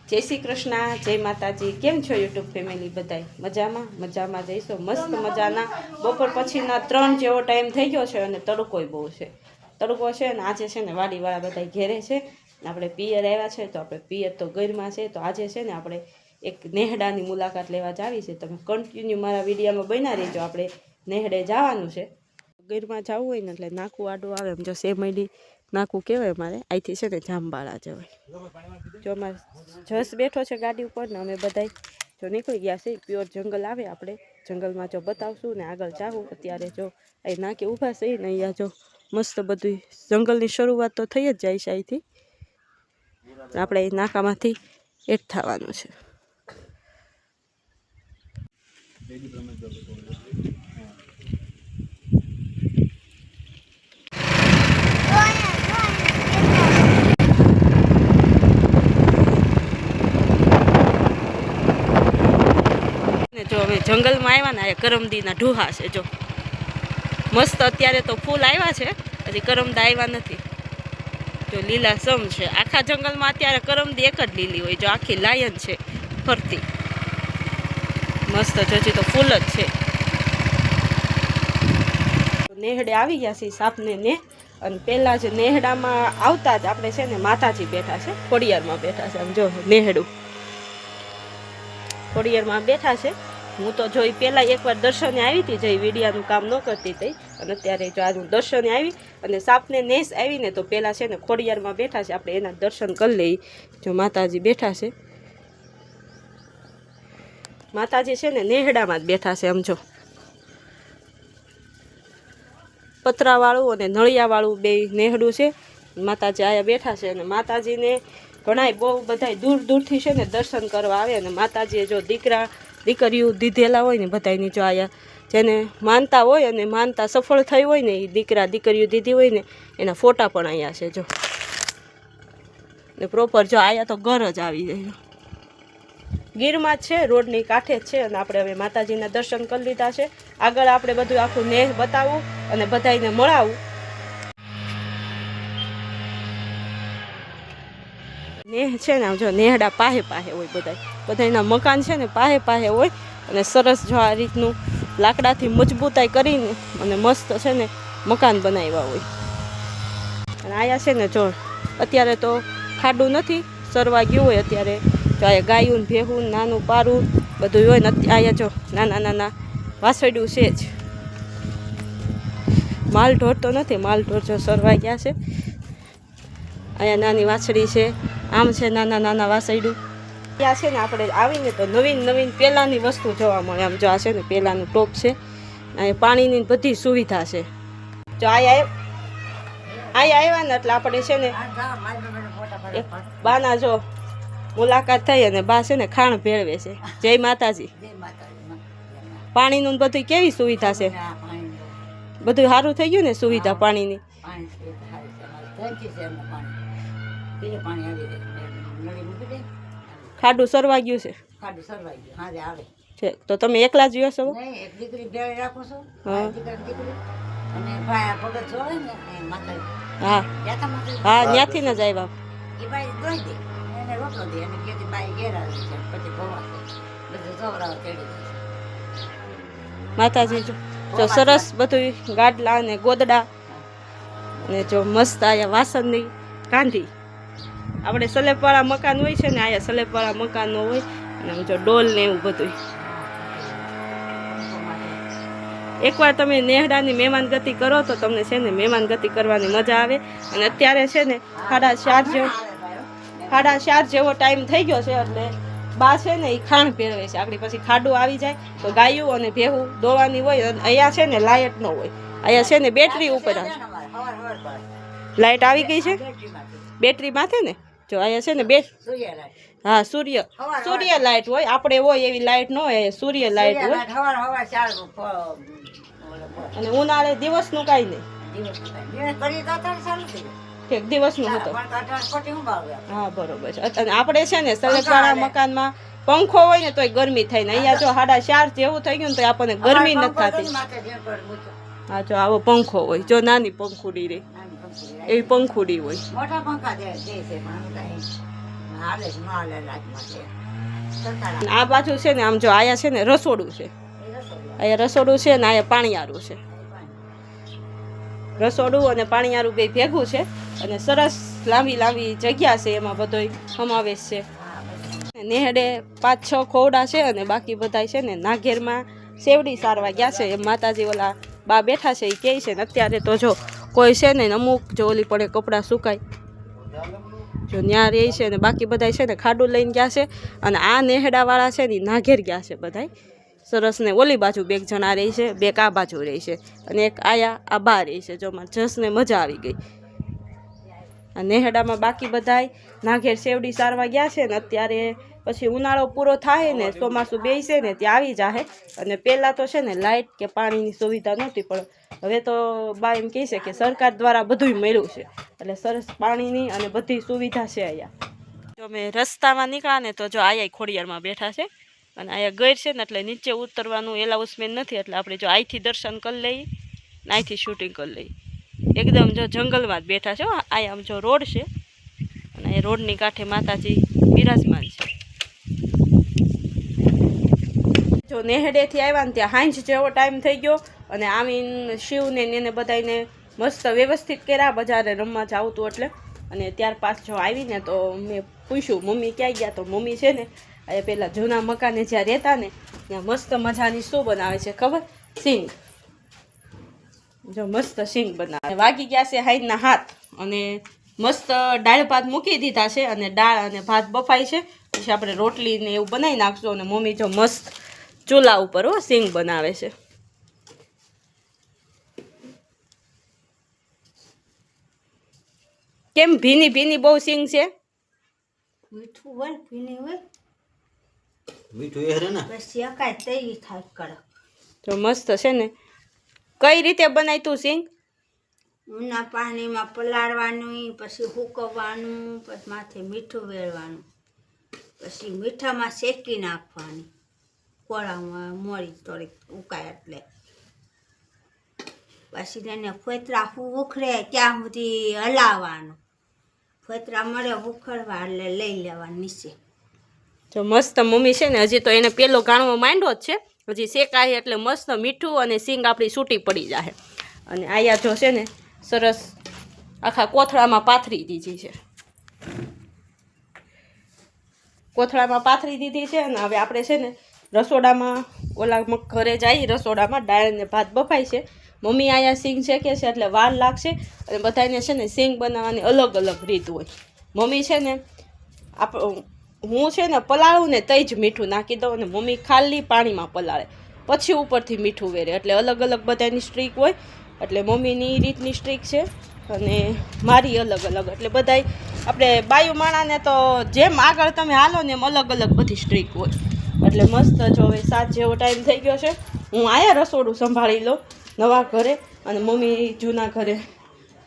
जय श्री कृष्ण जय माताजी केम छो यूट्यूब फेमिली बधाई मजामा जईशो मस्त मजाना बपोर पछीना 3 जेवो टाइम थई गयो छे अने तड़कोय बहु छे तड़को छे ने आजे छे ने वाडीवाळा बधाई घेरे छे आपणे पियर आव्या छे तो आपणे पियर तो गरमा छे तो आजे छे ने आपणे एक नेहडानी मुलाकात लेवा जावी छे तमे कन्टिन्यू मारा विडियोमां बन्या रहीजो आपणे नेहडे जवानुं छे गरमा जावुं होय ने એટલે નાકું આડું આવે એમ જો સેમડી નાકું કહેવાય મારે અહીંથી છે ને જાંબાળા જવાય જો અમારે જસ બેઠો છે ગાડી ઉપર ને અમે બધાય જો નીકળી ગયા છે પ્યોર જંગલ આવે આપણે જંગલમાં જો બતાવશું ને આગળ જાવું અત્યારે જો અહીં નાકે ઊભા છે ને અહીંયા જો મસ્ત બધું જંગલની શરૂઆત તો થઈ જ જાય છે અહીંથી આપણે એ નાકામાંથી એડ થવાનું છે जो हमें जंगल में आया ना करमदीना ढूहा है जो मस्त अत्यारे तो फूल आया है हजी करमदा आया नहीं जो लीलासम है आखा जंगल में अत्यारे करमदी एक ज लीली हो जो आखी लायन है फरती मस्त जो तो फूल ज है नेहड़े आई गया से सापने ने अने पहला ज नेहड़ा में आवता ज आपणे छे ने माताजी बैठा है खोडियार में बैठा है जो नेहड़ू खोडियार में बैठा है हूँ तो जो पहला एक बार दर्शने आई थी जई वीडियाનું काम न करती थी અને અત્યારે જો आज दर्शने आई અને સાપને નેસ આવી ને તો પહેલા છે ને ખોડિયારમાં બેઠા છે આપણે એના દર્શન કરી લઈ જો માતાજી બેઠા છે માતાજી છે ને નેહડામાં જ બેઠા છે સમજો પતરાવાળું અને નળિયાવાળું બે નેહડું છે માતાજી આયા બેઠા છે અને માતાજીને ઘણા બહુ બધા दूर दूरથી છે ને દર્શન કરવા આવે અને માતાજીએ જો દીકરીઓ દીધેલા હોય ને બધાની જો આયા જેને માનતા હોય અને માનતા સફળ થઈ હોય ને એ દીકરીઓ દીધી હોય ને એના ફોટા પણ આયા છે જો ને પ્રોપર જો આયા તો ઘર જ આવી જાય ગીરમાં જ છે રોડની કાંઠે જ છે અને આપણે હવે માતાજીના દર્શન કરી લીધા છે આગળ આપણે બધું આખું નેહ બતાવું અને બધાને મળાવું नेह है ने जो नेहड़ा पाहे पाहे होय बधायना मकान है ने पाहे पाहे होय अने सरस जो आ रीतनु लाकडाथी मजबूताई करीने अने मस्त है ने मकान बनाव्या होय अने आया है ने जो अत्यारे तो खाडू नथी सरवा गयुं होय अत्यारे जो आ गायूं भेहूं नानुं पारूं बधुं होय ने आया जो नाना नाना वासळ्युं छे ज माल ढोर तो नथी माल ढोर जो सरवा गया है आया नानी वाछड़ी है आम है नाना नाना वासळ्युं ત્યાં છે ને આપણે આવીને તો નવીન નવીન પહેલાંની વસ્તુ જોવા મળે આમ જો આ છે ને પહેલાંનું ટોપ છે અહીં પાણીની બધી સુવિધા છે જો આયા આવ્યા ને એટલે આપણે છે ને બાના જો મુલાકાત થઈ અને બા છે ને ખાણ ભેળવે છે જય માતાજી પાણીનું બધું કેવી સુવિધા છે બધું સારું થઈ ગયું ને સુવિધા પાણીની ખાડું સરવા ગયું છે તો તમે એકલા જ રહ્યો છો હા હા ત્યાંથી ન જાય બાપ માતાજી જો સરસ બધું ગાડલા ને ગોદડા ને જો મસ્ત આયા વાસણની કાંધી આપણે સલેબવાળા મકાન હોય છે ને આયા સલેબવાળા મકાન નો હોય અને જો ડોલ ને એવું બધું એકવાર તમે નેહડાની મહેમાનગતિ કરો તો તમને છે ને મહેમાનગતિ કરવાની મજા આવે અને અત્યારે છે ને 4:30 જેવો ટાઈમ થઈ ગયો છે એટલે બા છે ને એ ખાણ પહેરવે છે આગળ પછી ખાડું આવી જાય તો ગાયું અને ભેહું દોવાની હોય અહીંયા છે ને લાઇટ ન હોય અહીંયા છે ને બેટરી ઉપર લાઇટ આવી ગઈ છે બેટરી માથે ને જો અહીંયા છે ને હા સૂર્ય લાઇટ હોય આપણે હોય એવી લાઇટ ન હોય સૂર્ય લાઇટ હોય અને ઉનાળે દિવસનું કાંઈ નહીં દિવસનું હતું હા બરોબર છે અને આપણે છે ને સલેબવાળા મકાનમાં પંખો હોય ને તોય ગરમી થાય ને અહીંયા જો 4:30 જેવું થઈ ગયું ને તો આપણને ગરમી નથી થતી હા જો આવો પંખો હોય જો નાની પંખુડી રે એવી પંખુડી હોય હાલે જ ન હાલે રાજમાં છે સરકાર અને આ બાજુ છે ને આમ જો આયા છે ને રસોડું છે, અહીંયા રસોડું છે ને અહીંયા પાણીયારું છે. રસોડું અને પાણીયારું બે ભેગું છે અને સરસ લાંબી લાંબી જગ્યા છે, એમાં બધોય સમાવેશ છે. નેહડે 5-6 ખોવડા છે અને બાકી બધાય છે ને નાઘેરમાં સેવડી સારવા ગયા છે. એમ માતાજી ઓલા બા બેઠા છે એ કહે છે ને અત્યારે તો જો કોઈ છે ને અમુક જો ઓલી પડે કપડાં સુકાય જો ન્યા રહે છે ને બાકી બધાય છે ને ખાડું લઈને ગયા છે. અને આ નેહડાવાળા છે ને નાઘેર ગયા છે બધાય સરસ ને ઓલી બાજુ 2 જણા રહી છે, 2 આ બાજુ રહી છે અને એક આયા આ બા રહી છે. જો મારે જસને મજા આવી ગઈ. આ નેહડામાં બાકી બધાય નાઘેર સેવડી સારવા ગયા છે ને અત્યારે પછી ઉનાળો પૂરો થાય ને ચોમાસું બેસે ને ત્યાં આવી જાહે. અને પહેલાં તો છે ને લાઇટ કે પાણીની સુવિધા નહોતી, પણ હવે તો બા એમ કહે છે કે સરકાર દ્વારા બધુંય મળ્યું છે એટલે સરસ પાણીની અને બધી સુવિધા છે અહીંયા. જો અમે રસ્તામાં નીકળ્યા ને તો જો આયા ખોડિયારમાં બેઠા છે અને અહીંયા ગઈર છે ને એટલે નીચે ઉતરવાનું એલાઉન્સમેન્ટ નથી, એટલે આપણે જો અહીંથી દર્શન કરી લઈએ ને અહીંથી શૂટિંગ કરી લઈએ. એકદમ જો જંગલમાં જ બેઠા છે. અહીંયા આમ જો રોડ છે અને એ રોડની કાંઠે માતાજી બિરાજમાન છે. જો નેહડેથી આવ્યા ને ત્યાં હાંજ જેવો ટાઈમ થઈ ગયો અને આમીન શિવને એને બધાને મસ્ત વ્યવસ્થિત કર્યા બજારે રમવા જાવતું એટલે. અને ત્યાર પાછો આવીને તો મેં પૂછ્યું મમ્મી ક્યાં ગયા, તો મમ્મી છે ને અહીંયા પહેલાં જૂના મકાને જ્યાં રહેતા ને ત્યાં મસ્ત મજાની શું બનાવે છે ખબર? સિંગ. જો મસ્ત સિંગ બનાવે. વાગી ગયા છે હાઈના હાથ અને મસ્ત દાળ ભાત મૂકી દીધા છે અને દાળ અને ભાત બફાય છે. પછી આપણે રોટલી ને એવું બનાવી નાખશું અને મમ્મી જો મસ્ત ચૂલા ઉપર સિંગ બનાવે છે. કેમ ભીની ભીની બહુ સિંગ છે? મીઠું હોય ભીની હોય મીઠું એ હરે ને બસ એકાય તઈ થાય કડક. તો મસ્ત છે ને. કઈ રીતે બનાવી તું સિંગ? ઊના પાણીમાં પલાળવાનું, પછી સૂકવવાનું, પછી માથે મીઠું વેળવાનું, પછી મીઠામાં શેકી નાખવાની કોળામાં મોરી થોડીક ઉકાય એટલે. પછી એને ફોતરા ઉખડે ત્યાં સુધી હલાવવાનું. ફોતરા મળે ઉખડવા એટલે લઈ લેવા નીચે. તો મસ્ત મમ્મી છે ને હજી તો એને પેલો ગાણવો માંડ્યો જ છે, હજી શેકાય એટલે મસ્ત મીઠું અને સિંગ આપણી છૂટી પડી જાય. અને આયા જો છે ને સરસ આખા કોથળામાં પાથરી દીધી છે. કોથળામાં પાથરી દીધી છે અને હવે આપણે છે ને રસોડામાં ઓલા ઘરે જઈ રસોડામાં દાળ ને ભાત બફાય છે. મમ્મી અહીંયા સિંગ શેકે છે એટલે વાર લાગશે અને બધાને છે ને સિંગ બનાવવાની અલગ અલગ રીત હોય. મમ્મી છે ને હું છે ને પલાળું ને તઈ જ મીઠું નાખી દઉં અને મમ્મી ખાલી પાણીમાં પલાળે પછી ઉપરથી મીઠું વેરે, એટલે અલગ અલગ બધાની સ્ટ્રીક હોય. એટલે મમ્મીની રીતની સ્ટ્રીક છે અને મારી અલગ અલગ. એટલે બધાય આપણે બાયુ માણાને તો જેમ આગળ તમે હાલો ને એમ અલગ અલગ બધી સ્ટ્રીક હોય. એટલે મસ્ત જો હવે 7 જેવો ટાઈમ થઈ ગયો છે. હું આયા રસોડું સંભાળી લઉં નવા ઘરે અને મમ્મી જૂના ઘરે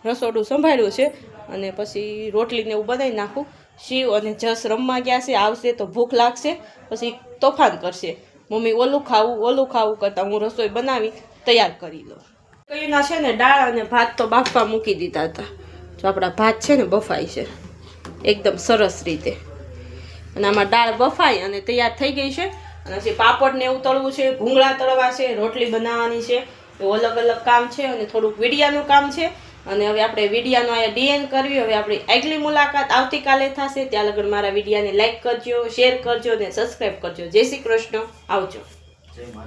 રસોડું સંભાળ્યું છે અને પછી રોટલીને એવું બનાવી નાખું. શિવ અને જસ રમવા ગયા છે, આવશે તો ભૂખ લાગશે પછી તોફાન કરશે. મમ્મી ઓલું ખાવું કરતાં હું રસોઈ બનાવી તૈયાર કરી લઉં. કઈના છે ને દાળ અને ભાત તો બાફવા મૂકી દીધા હતા. જો આપણા ભાત છે ને બફાય છે એકદમ સરસ રીતે અને આમાં દાળ બફાઈ અને તૈયાર થઈ ગઈ છે. અને પછી પાપડ ને એવું તળવું છે, ભૂંગળા તળવા છે, રોટલી બનાવવાની છે, એવું અલગ અલગ કામ છે અને થોડુંક વીડિયાનું કામ છે. અને હવે આપણે વિડીયાનો અહીંયા ડીએન કરવી. હવે આપણી આગલી મુલાકાત આવતીકાલે થશે. ત્યાં લગન મારા વિડીયાને લાઈક કરજો, શેર કરજો અને સબસ્ક્રાઈબ કરજો. જય શ્રી કૃષ્ણ. આવજો.